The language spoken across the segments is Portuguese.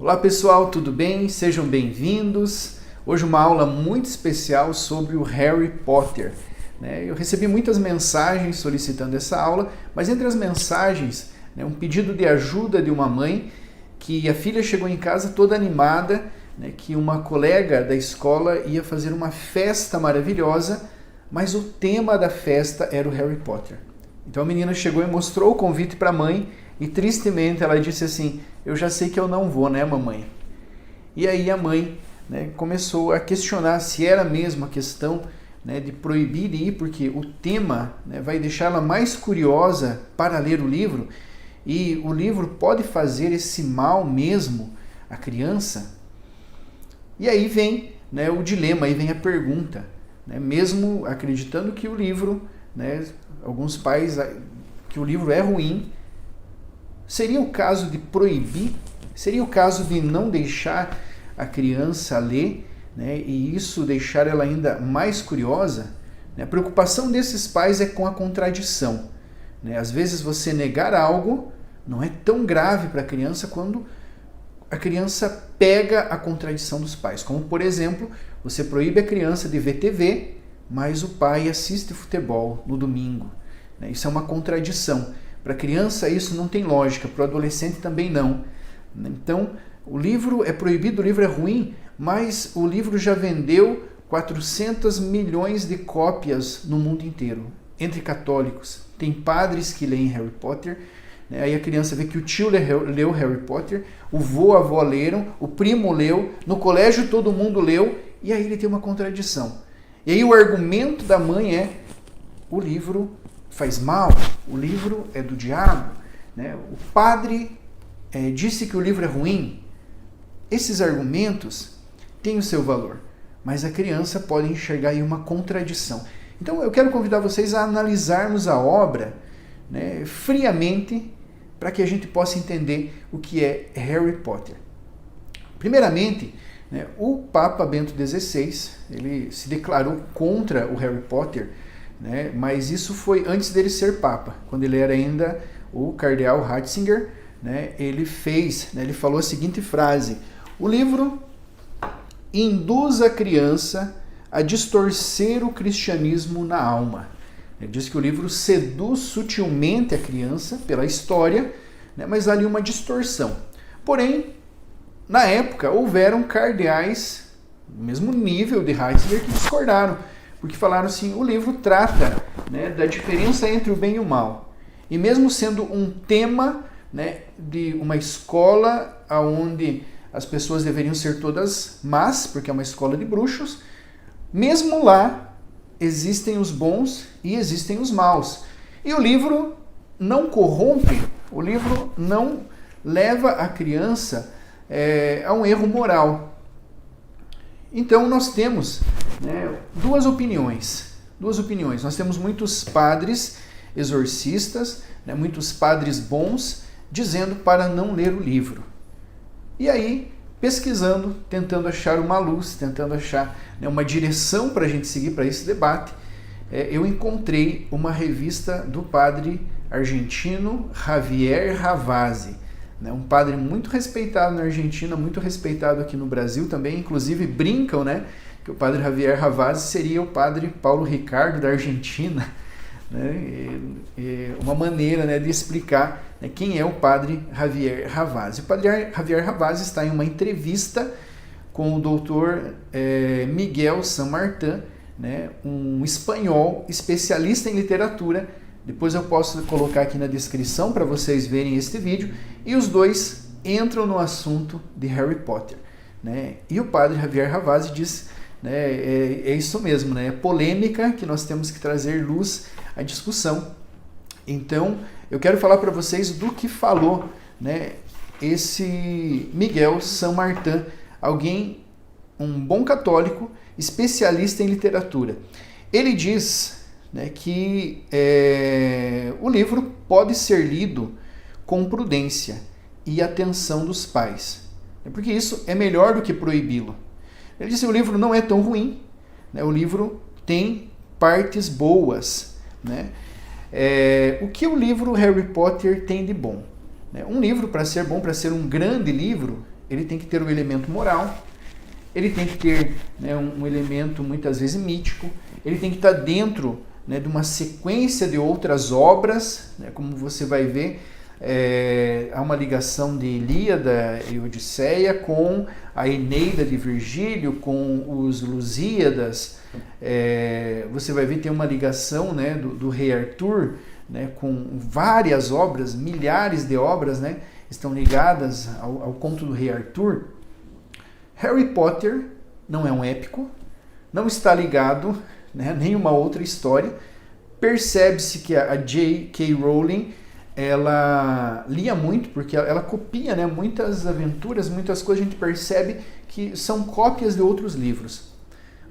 Olá pessoal, tudo bem? Sejam bem-vindos. Hoje uma aula muito especial sobre o Harry Potter. Eu recebi muitas mensagens solicitando essa aula, mas entre as mensagens, um pedido de ajuda de uma mãe que a filha chegou em casa toda animada, que uma colega da escola ia fazer uma festa maravilhosa, mas o tema da festa era o Harry Potter. Então a menina chegou e mostrou o convite para a mãe e tristemente ela disse assim: eu já sei que eu não vou, né, mamãe? E aí a mãe começou a questionar se era mesmo a questão de proibir de ir, porque o tema vai deixá-la mais curiosa para ler o livro e o livro pode fazer esse mal mesmo à criança. E aí vem o dilema, aí vem a pergunta, mesmo acreditando que o livro, alguns pais, que o livro é ruim, seria o caso de proibir? Seria o caso de não deixar a criança ler, e isso deixar ela ainda mais curiosa? A preocupação desses pais é com a contradição. Às vezes você negar algo não é tão grave para a criança quando a criança pega a contradição dos pais. Como, por exemplo, você proíbe a criança de ver TV, mas o pai assiste futebol no domingo. Isso é uma contradição. Para a criança isso não tem lógica, para o adolescente também não. Então, o livro é proibido, o livro é ruim, mas o livro já vendeu 400 milhões de cópias no mundo inteiro, entre católicos. Tem padres que leem Harry Potter, aí a criança vê que o tio leu Harry Potter, o vô, a avó leram, o primo leu, no colégio todo mundo leu, e aí ele tem uma contradição. E aí o argumento da mãe é: o livro faz mal, o livro é do diabo, o padre disse que o livro é ruim. Esses argumentos têm o seu valor, mas a criança pode enxergar aí uma contradição. Então eu quero convidar vocês a analisarmos a obra friamente, para que a gente possa entender o que é Harry Potter. Primeiramente, o Papa Bento XVI, ele se declarou contra o Harry Potter, mas isso foi antes dele ser Papa, quando ele era ainda o cardeal Ratzinger. Ele falou a seguinte frase: o livro induz a criança a distorcer o cristianismo na alma. Ele diz que o livro seduz sutilmente a criança pela história, mas há ali uma distorção. Porém, na época, houveram cardeais do mesmo nível de Ratzinger que discordaram, porque falaram assim: o livro trata da diferença entre o bem e o mal. E mesmo sendo um tema de uma escola onde as pessoas deveriam ser todas más, porque é uma escola de bruxos, mesmo lá existem os bons e existem os maus. E o livro não corrompe, o livro não leva a criança a um erro moral. Então nós temos duas opiniões. Nós temos muitos padres exorcistas, muitos padres bons, dizendo para não ler o livro. E aí, pesquisando, tentando achar uma luz, tentando achar uma direção para a gente seguir para esse debate, eu encontrei uma revista do padre argentino Javier Ravazzi, um padre muito respeitado na Argentina, muito respeitado aqui no Brasil também. Inclusive brincam que o padre Javier Ravazzi seria o padre Paulo Ricardo da Argentina. Uma maneira de explicar quem é o padre Javier Ravazzi. O padre Javier Ravazzi está em uma entrevista com o doutor Miguel San Martín, um espanhol especialista em literatura. Depois eu posso colocar aqui na descrição para vocês verem este vídeo. E os dois entram no assunto de Harry Potter. E o padre Javier Ravazzi diz: é isso mesmo, é polêmica que nós temos que trazer luz à discussão. Então, eu quero falar para vocês do que falou esse Miguel San Martín, um bom católico, especialista em literatura. Ele diz que o livro pode ser lido com prudência e atenção dos pais, porque isso é melhor do que proibi-lo. Ele disse que o livro não é tão ruim, o livro tem partes boas. O que o livro Harry Potter tem de bom? Um livro, para ser bom, para ser um grande livro, ele tem que ter um elemento moral, ele tem que ter, né, um elemento muitas vezes mítico, ele tem que estar dentro, né, de uma sequência de outras obras, né, como você vai ver, há uma ligação de Ilíada e Odisseia com a Eneida de Virgílio, com os Lusíadas. Você vai ver tem uma ligação, né, do Rei Arthur, né, com várias obras, milhares de obras, né, estão ligadas ao conto do Rei Arthur. Harry Potter não é um épico, não está ligado, né, a nenhuma outra história. Percebe-se que a J.K. Rowling ela lia muito, porque ela copia, né, muitas aventuras, muitas coisas, a gente percebe que são cópias de outros livros.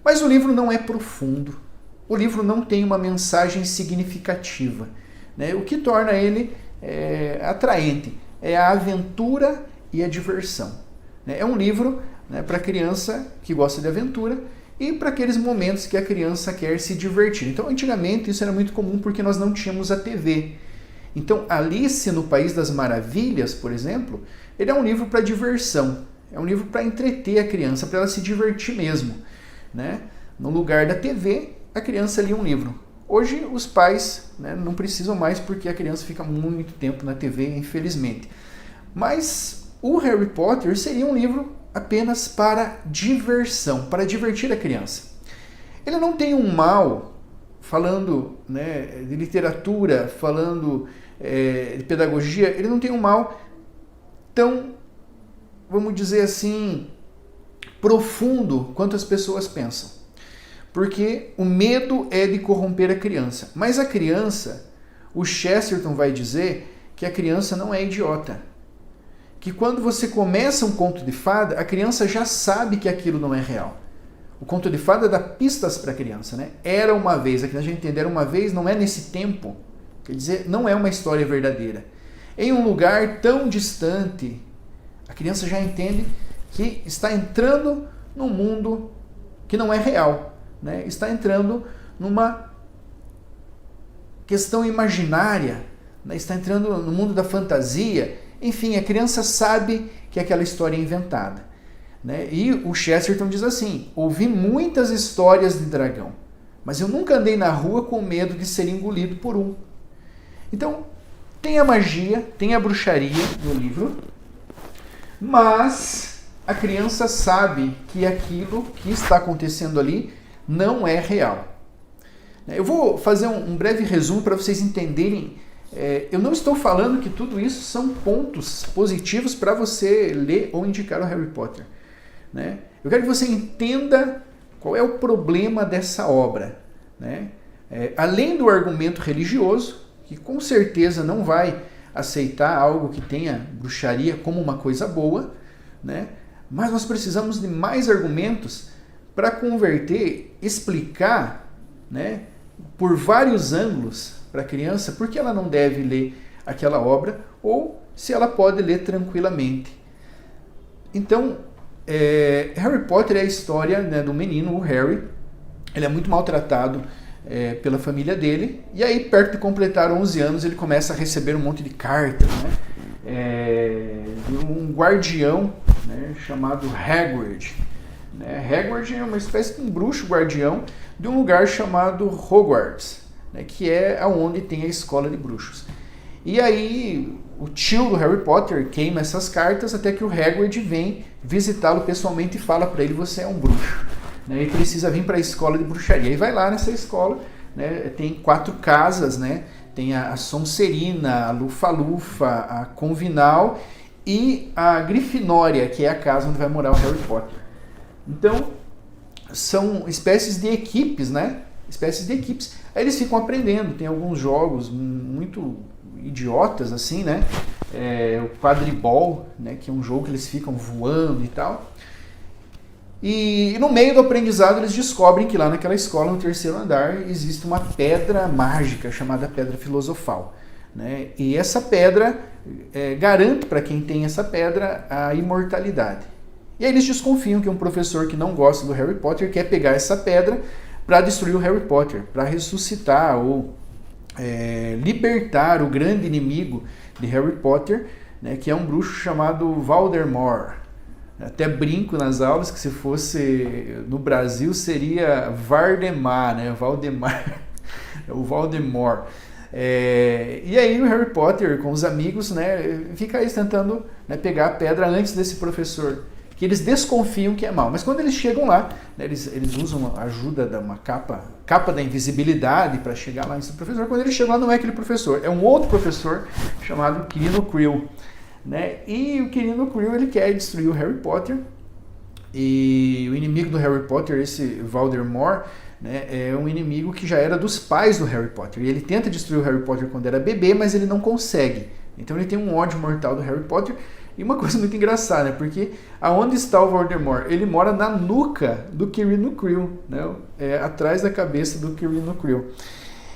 Mas o livro não é profundo, o livro não tem uma mensagem significativa, né? O que torna ele atraente é a aventura e a diversão, né? É um livro, né, para criança que gosta de aventura e para aqueles momentos que a criança quer se divertir. Então, antigamente isso era muito comum porque nós não tínhamos a TV. Então, Alice no País das Maravilhas, por exemplo, ele é um livro para diversão, é um livro para entreter a criança, para ela se divertir mesmo, né? No lugar da TV, a criança lia um livro. Hoje, os pais, né, não precisam mais porque a criança fica muito tempo na TV, infelizmente. Mas o Harry Potter seria um livro apenas para diversão, para divertir a criança. Ele não tem um mal, falando, né, de literatura, falando de pedagogia, ele não tem um mal tão, vamos dizer assim, profundo quanto as pessoas pensam. Porque o medo é de corromper a criança. Mas a criança, o Chesterton vai dizer que a criança não é idiota. Que quando você começa um conto de fada, a criança já sabe que aquilo não é real. O conto de fada dá pistas para a criança, né? Era uma vez, a criança já entender uma vez, não é nesse tempo. Quer dizer, não é uma história verdadeira. Em um lugar tão distante, a criança já entende que está entrando num mundo que não é real, né? Está entrando numa questão imaginária, né? Está entrando no mundo da fantasia. Enfim, a criança sabe que aquela história é inventada, né? E o Chesterton diz assim: ouvi muitas histórias de dragão, mas eu nunca andei na rua com medo de ser engolido por um. Então, tem a magia, tem a bruxaria no livro, mas a criança sabe que aquilo que está acontecendo ali não é real. Eu vou fazer um breve resumo para vocês entenderem. Eu não estou falando que tudo isso são pontos positivos para você ler ou indicar o Harry Potter, né? Eu quero que você entenda qual é o problema dessa obra, né? Além do argumento religioso, que com certeza não vai aceitar algo que tenha bruxaria como uma coisa boa, né? Mas nós precisamos de mais argumentos para converter, explicar, né, por vários ângulos para a criança por que ela não deve ler aquela obra ou se ela pode ler tranquilamente. Então, Harry Potter é a história, né, do menino, o Harry. Ele é muito maltratado pela família dele, e aí perto de completar 11 anos ele começa a receber um monte de cartas, né, de um guardião, né, chamado Hagrid. Hagrid é uma espécie de um bruxo guardião de um lugar chamado Hogwarts, né, que é onde tem a escola de bruxos. E aí o tio do Harry Potter queima essas cartas até que o Hagrid vem visitá-lo pessoalmente e fala para ele: você é um bruxo, né, e precisa vir para a escola de bruxaria. E vai lá nessa escola, né, tem 4 casas, né, tem a Sonserina, a Lufa-Lufa, a Convinal e a Grifinória, que é a casa onde vai morar o Harry Potter. Então, são espécies de equipes, né? Espécies de equipes. Aí eles ficam aprendendo, tem alguns jogos muito idiotas, assim, né? O quadribol, né? Que é um jogo que eles ficam voando e tal. E no meio do aprendizado eles descobrem que lá naquela escola, no 3º andar, existe uma pedra mágica chamada Pedra Filosofal, né? E essa pedra garante para quem tem essa pedra a imortalidade. E aí eles desconfiam que um professor que não gosta do Harry Potter quer pegar essa pedra para destruir o Harry Potter, para ressuscitar ou libertar o grande inimigo de Harry Potter, né, que é um bruxo chamado Voldemort. Até brinco nas aulas que se fosse no Brasil seria Vardemar, né? Valdemar, o Voldemort. E aí o Harry Potter com os amigos, né, fica aí tentando, né, pegar a pedra antes desse professor, que eles desconfiam que é mal. Mas quando eles chegam lá, né, eles usam a ajuda de uma capa da invisibilidade para chegar lá nesse professor. Quando eles chegam lá, não é aquele professor, é um outro professor chamado Quirino Krill, né? E o Quirino Krill, ele quer destruir o Harry Potter, e o inimigo do Harry Potter, esse Voldemort, né, é um inimigo que já era dos pais do Harry Potter. E ele tenta destruir o Harry Potter quando era bebê, mas ele não consegue. Então ele tem um ódio mortal do Harry Potter. E uma coisa muito engraçada, né, porque aonde está o Voldemort? Ele mora na nuca do Quirino Krill, né, atrás da cabeça do Quirino Krill.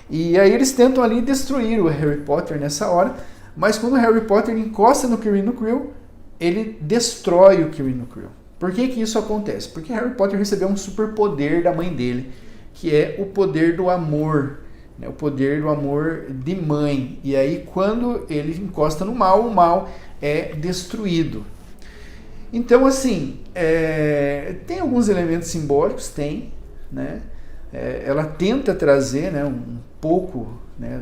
E aí eles tentam ali destruir o Harry Potter nessa hora, mas quando o Harry Potter encosta no Quirino Krill, ele destrói o Quirino Krill. Por que isso acontece? Porque Harry Potter recebeu um superpoder da mãe dele, que é o poder do amor, né? O poder do amor de mãe. E aí quando ele encosta no mal, o mal é destruído. Então, assim, tem alguns elementos simbólicos, tem, né? Ela tenta trazer, né, um pouco, né,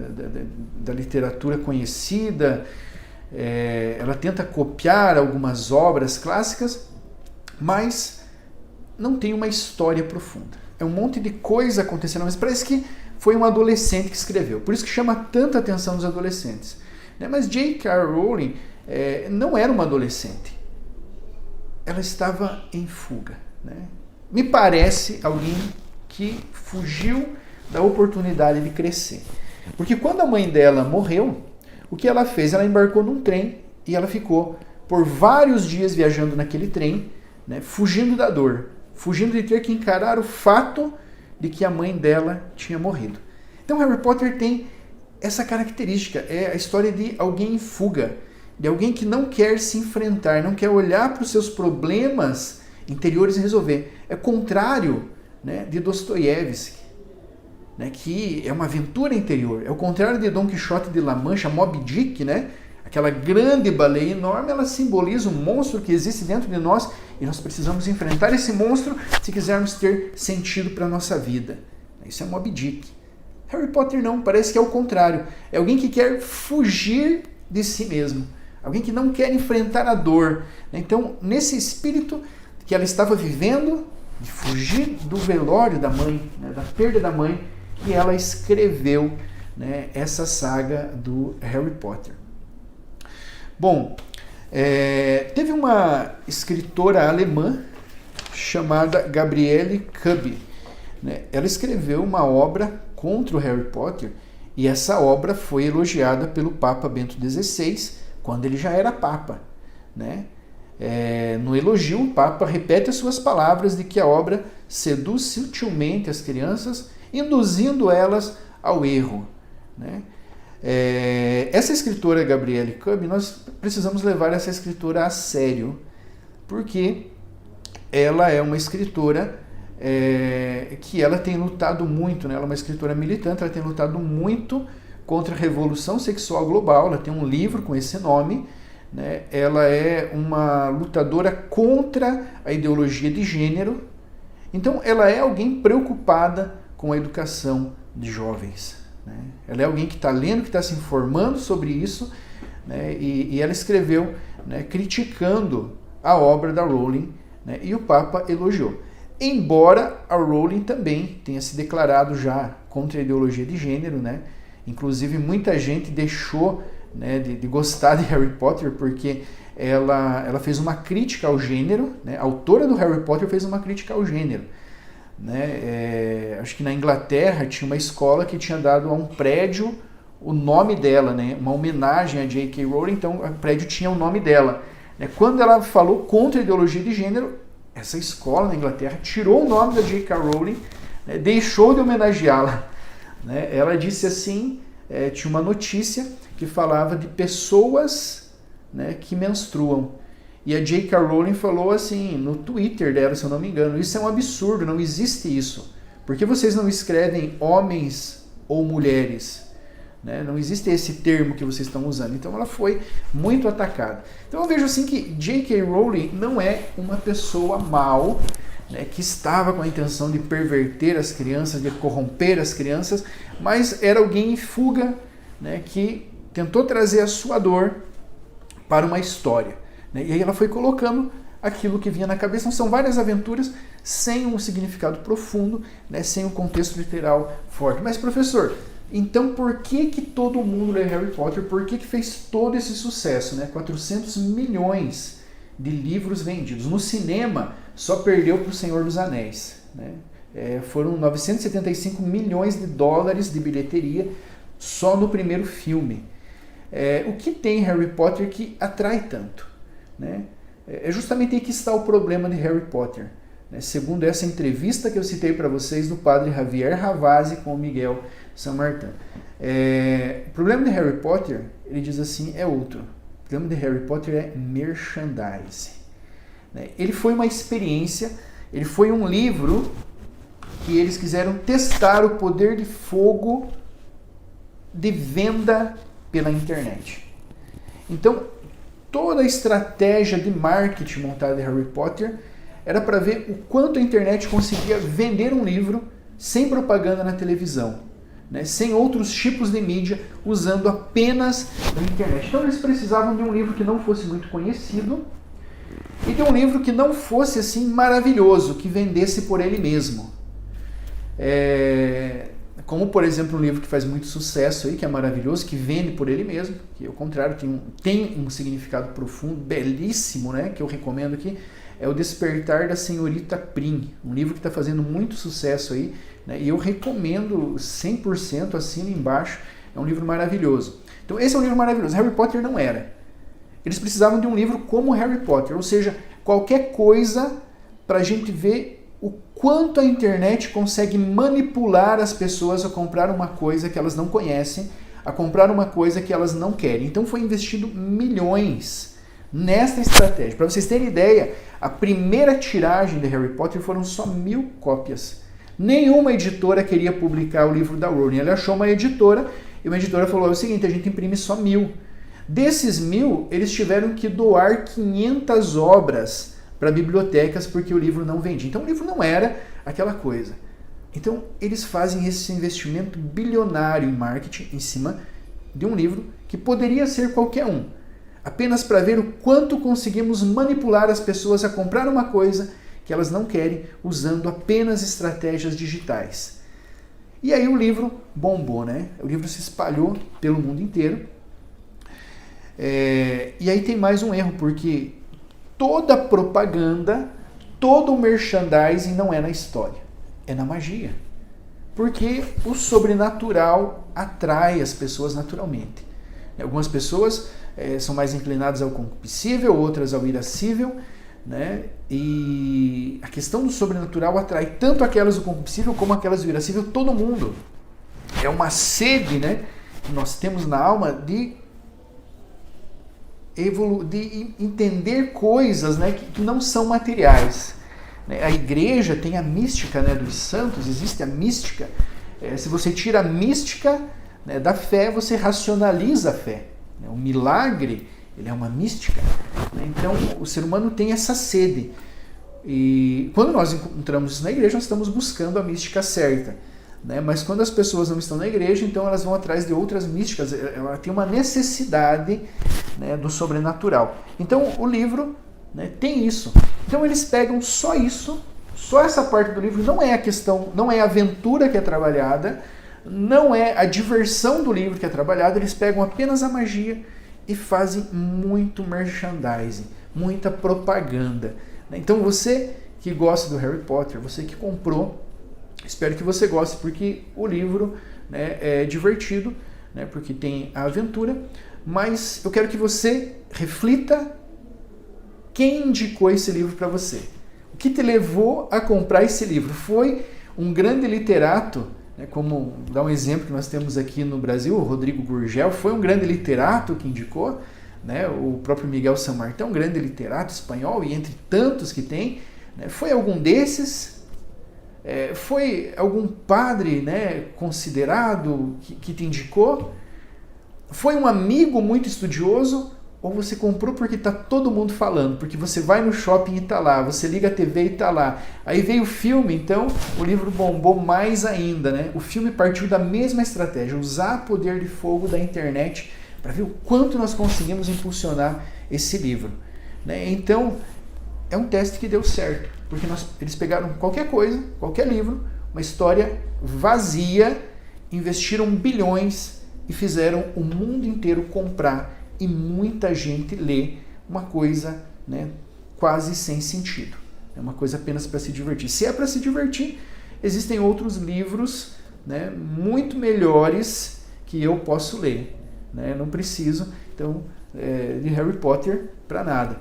da literatura conhecida, ela tenta copiar algumas obras clássicas, mas não tem uma história profunda. É um monte de coisa acontecendo, mas parece que foi um adolescente que escreveu. Por isso que chama tanta atenção dos adolescentes. Mas J.K. Rowling não era uma adolescente. Ela estava em fuga. Né? Me parece alguém que fugiu da oportunidade de crescer. Porque quando a mãe dela morreu, o que ela fez? Ela embarcou num trem e ela ficou por vários dias viajando naquele trem, né, fugindo da dor, fugindo de ter que encarar o fato de que a mãe dela tinha morrido. Então Harry Potter tem essa característica, é a história de alguém em fuga, de alguém que não quer se enfrentar, não quer olhar para os seus problemas interiores e resolver. É contrário, né, de Dostoiévski, né, que é uma aventura interior. É o contrário de Dom Quixote de La Mancha, Moby Dick, né? Aquela grande baleia enorme, ela simboliza um monstro que existe dentro de nós e nós precisamos enfrentar esse monstro se quisermos ter sentido para a nossa vida. Isso é Moby Dick. Harry Potter não, parece que é o contrário. É alguém que quer fugir de si mesmo. Alguém que não quer enfrentar a dor. Então, nesse espírito que ela estava vivendo, de fugir do velório da mãe, né, da perda da mãe, que ela escreveu, né, essa saga do Harry Potter. Bom, teve uma escritora alemã chamada Gabriele Kubi, né? Ela escreveu uma obra contra o Harry Potter e essa obra foi elogiada pelo Papa Bento XVI quando ele já era Papa, né? No elogio, o Papa repete as suas palavras de que a obra seduz sutilmente as crianças, induzindo elas ao erro, né? Essa escritora Gabriele Kubi, nós precisamos levar essa escritora a sério, porque ela é uma escritora que ela tem lutado muito, né? Ela é uma escritora militante, ela tem lutado muito contra a revolução sexual global, ela tem um livro com esse nome, né? Ela é uma lutadora contra a ideologia de gênero, então ela é alguém preocupada com a educação de jovens. Né? Ela é alguém que está lendo, que está se informando sobre isso, né? E ela escreveu, né, criticando a obra da Rowling, né? E o Papa elogiou. Embora a Rowling também tenha se declarado já contra a ideologia de gênero, né? Inclusive muita gente deixou, né, de gostar de Harry Potter porque ela fez uma crítica ao gênero, né? A autora do Harry Potter fez uma crítica ao gênero. Né? Acho que na Inglaterra tinha uma escola que tinha dado a um prédio o nome dela, né? Uma homenagem a J.K. Rowling, então o prédio tinha o nome dela. Né? Quando ela falou contra a ideologia de gênero, essa escola na Inglaterra tirou o nome da J.K. Rowling, né? Deixou de homenageá-la. Né? Ela disse assim, tinha uma notícia que falava de pessoas, né, que menstruam. E a J.K. Rowling falou assim, no Twitter dela, se eu não me engano, isso é um absurdo, não existe isso. Por que vocês não escrevem homens ou mulheres? né? Não existe esse termo que vocês estão usando. Então ela foi muito atacada. Então eu vejo assim que J.K. Rowling não é uma pessoa mal, né, que estava com a intenção de perverter as crianças, de corromper as crianças, mas era alguém em fuga, né, que tentou trazer a sua dor para uma história, né? E aí ela foi colocando aquilo que vinha na cabeça. Então, são várias aventuras sem um significado profundo, né, sem um contexto literal forte. Mas, professor, então por que todo mundo lê Harry Potter? Por que fez todo esse sucesso, né? 400 milhões de livros vendidos. No cinema, só perdeu para o Senhor dos Anéis, né? Foram 975 milhões de dólares de bilheteria só no primeiro filme. O que tem Harry Potter que atrai tanto, né? É justamente aí que está o problema de Harry Potter, né? Segundo essa entrevista que eu citei para vocês do padre Javier Ravazzi com o Miguel San Martin. O problema de Harry Potter, ele diz assim, é outro. O problema de Harry Potter é merchandising, né? Ele foi uma experiência, ele foi um livro que eles quiseram testar o poder de fogo de venda pela internet. Então, toda a estratégia de marketing montada de Harry Potter era para ver o quanto a internet conseguia vender um livro sem propaganda na televisão, né, sem outros tipos de mídia, usando apenas a internet. Então eles precisavam de um livro que não fosse muito conhecido e de um livro que não fosse assim maravilhoso, que vendesse por ele mesmo. Como, por exemplo, um livro que faz muito sucesso aí, que é maravilhoso, que vende por ele mesmo, que ao contrário tem um significado profundo, belíssimo, né, que eu recomendo aqui, é O Despertar da Senhorita Prim, um livro que está fazendo muito sucesso aí, né, e eu recomendo 100%, assino embaixo, é um livro maravilhoso. Então esse é um livro maravilhoso, Harry Potter não era. Eles precisavam de um livro como Harry Potter, ou seja, qualquer coisa para a gente ver o quanto a internet consegue manipular as pessoas a comprar uma coisa que elas não conhecem, a comprar uma coisa que elas não querem. Então foi investido milhões nesta estratégia. Para vocês terem ideia, a primeira tiragem de Harry Potter foram só 1.000 cópias. Nenhuma editora queria publicar o livro da Rowling. Ela achou uma editora e uma editora falou o seguinte, a gente imprime só 1.000. Desses 1.000, eles tiveram que doar 500 obras para bibliotecas porque o livro não vendia. Então o livro não era aquela coisa. Então eles fazem esse investimento bilionário em marketing em cima de um livro que poderia ser qualquer um, apenas para ver o quanto conseguimos manipular as pessoas a comprar uma coisa que elas não querem usando apenas estratégias digitais. E aí o livro bombou, né? O livro se espalhou pelo mundo inteiro. E aí tem mais um erro, porque toda propaganda, todo o merchandising não é na história, é na magia. Porque o sobrenatural atrai as pessoas naturalmente. Algumas pessoas são mais inclinadas ao concupiscível, outras ao irascível, né? E a questão do sobrenatural atrai tanto aquelas do concupiscível como aquelas do irascível, todo mundo. É uma sede, né, que nós temos na alma de entender coisas, né, que não são materiais. A igreja tem a mística, né, dos santos, existe a mística. Se você tira a mística, né, da fé, você racionaliza a fé. O milagre, ele é uma mística. Então, o ser humano tem essa sede. E quando nós encontramos isso na igreja, nós estamos buscando a mística certa. Mas quando as pessoas não estão na igreja, então elas vão atrás de outras místicas. Ela tem uma necessidade, né, do sobrenatural. Então o livro, né, tem isso. Então eles pegam só isso, só essa parte do livro. Não é a questão, não é a aventura que é trabalhada, não é a diversão do livro que é trabalhada. Eles pegam apenas a magia e fazem muito merchandising, muita propaganda. Então você que gosta do Harry Potter, você que comprou, espero que você goste, porque o livro, né, é divertido, né, porque tem a aventura, mas eu quero que você reflita quem indicou esse livro para você. O que te levou a comprar esse livro? Foi um grande literato, né, como dá um exemplo que nós temos aqui no Brasil, o Rodrigo Gurgel, foi um grande literato que indicou, né, o próprio Miguel San Martin, um grande literato espanhol, e entre tantos que tem, né, foi algum desses? Foi algum padre, né, considerado que te indicou? foi um amigo muito estudioso ou você comprou porque está todo mundo falando, porque você vai no shopping e está lá, você liga a TV e está lá. Aí veio o filme, então o livro bombou mais ainda, né? O filme partiu da mesma estratégia, usar o poder de fogo da internet para ver o quanto nós conseguimos impulsionar esse livro, né? Então, é um teste que deu certo, porque eles pegaram qualquer coisa, qualquer livro, uma história vazia, investiram bilhões e fizeram o mundo inteiro comprar e muita gente lê uma coisa, né, quase sem sentido. É uma coisa apenas para se divertir. Se é para se divertir, existem outros livros, né, muito melhores que eu posso ler, né? Não preciso, então, de Harry Potter para nada.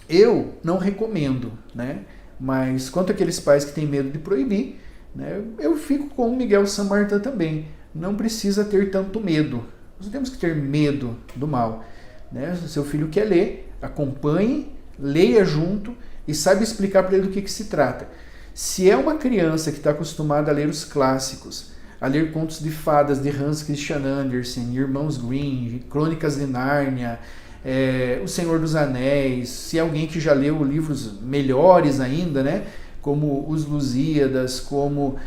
Eu não recomendo, né? Mas quanto àqueles pais que têm medo de proibir, né, eu fico com o Miguel San Martin também. Não precisa ter tanto medo. Nós não temos que ter medo do mal, né? Se seu filho quer ler, acompanhe, leia junto e saiba explicar para ele do que se trata. Se é uma criança que está acostumada a ler os clássicos, a ler contos de fadas de Hans Christian Andersen, Irmãos Grimm, Crônicas de Nárnia, O Senhor dos Anéis, se é alguém que já leu livros melhores ainda, né? Como os Lusíadas, como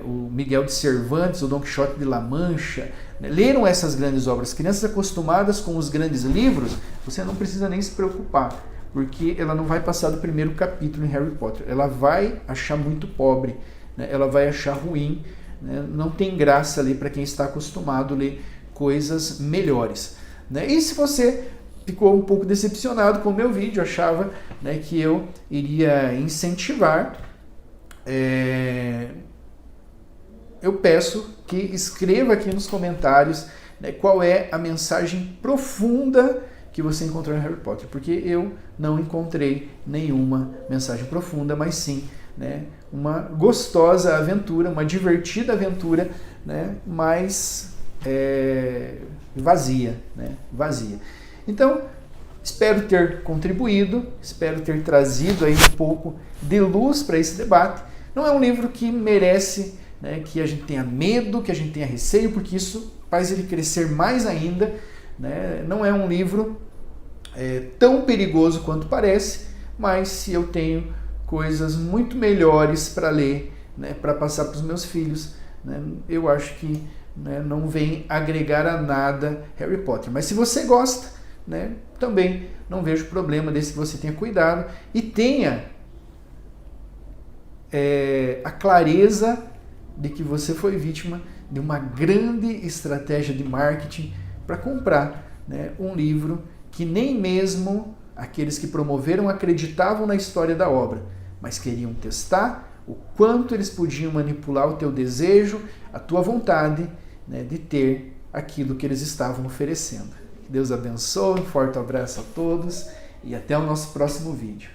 o Miguel de Cervantes, o Dom Quixote de La Mancha, né? Leram essas grandes obras. Crianças acostumadas com os grandes livros, você não precisa nem se preocupar, porque ela não vai passar do primeiro capítulo em Harry Potter. Ela vai achar muito pobre, né? Ela vai achar ruim, né? Não tem graça ali para quem está acostumado a ler coisas melhores, né? E se você ficou um pouco decepcionado com o meu vídeo, achava, né, que eu iria incentivar, eu peço que escreva aqui nos comentários, né, qual é a mensagem profunda que você encontrou em Harry Potter, porque eu não encontrei nenhuma mensagem profunda, mas sim, né, uma gostosa aventura, uma divertida aventura, né, mas vazia, né, vazia. Então, espero ter contribuído, espero ter trazido aí um pouco de luz para esse debate. Não é um livro que merece, né, que a gente tenha medo, que a gente tenha receio, porque isso faz ele crescer mais ainda, né? Não é um livro tão perigoso quanto parece, mas se eu tenho coisas muito melhores para ler, né, para passar para os meus filhos, né, eu acho que, né, não vem agregar a nada Harry Potter. Mas se você gosta, né, também não vejo problema desde que você tenha cuidado e tenha a clareza de que você foi vítima de uma grande estratégia de marketing para comprar, né, um livro que nem mesmo aqueles que promoveram acreditavam na história da obra, mas queriam testar o quanto eles podiam manipular o teu desejo, a tua vontade, né, de ter aquilo que eles estavam oferecendo. Que Deus abençoe, um forte abraço a todos e até o nosso próximo vídeo.